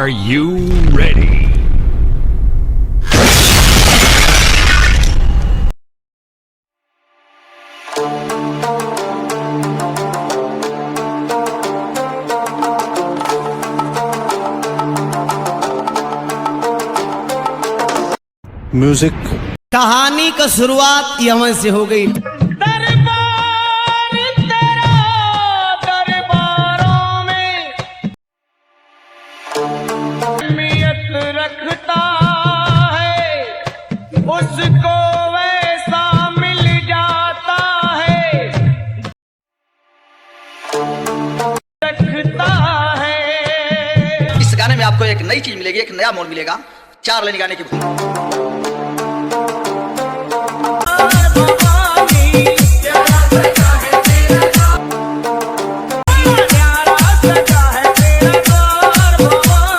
Are you ready? Music. कहानी का शुरुआत यमन से हो गई। दरबार तेरा दरबारों में अहमियत रखता है, उसको वैसा मिल जाता है, रखता है। इस गाने में आपको एक नई चीज मिलेगी, एक नया मोड़ मिलेगा। 4 लाइन गाने की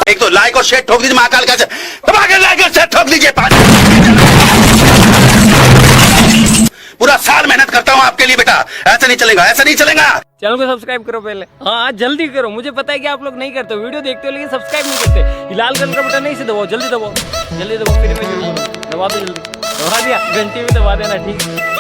एक तो लाइक और शेयर ठोक दीजिए, महाकाल का लाइक और शेयर ठोक दीजिए। पूरा साल मेहनत करता हूँ आपके लिए बेटा, ऐसा नहीं चलेगा, ऐसा नहीं चलेगा। चैनल को सब्सक्राइब करो पहले, हाँ जल्दी करो। मुझे पता है कि आप लोग नहीं करते, वीडियो देखते हो लेकिन सब्सक्राइब नहीं करते। लाल कलर का बटन नहीं से दबाओ, जल्दी दबाओ, जल्दी दबाओ। फिर मैं जरूर दबा दो, जल्दी दबा दिया, घंटी भी दबा देना, ठीक है।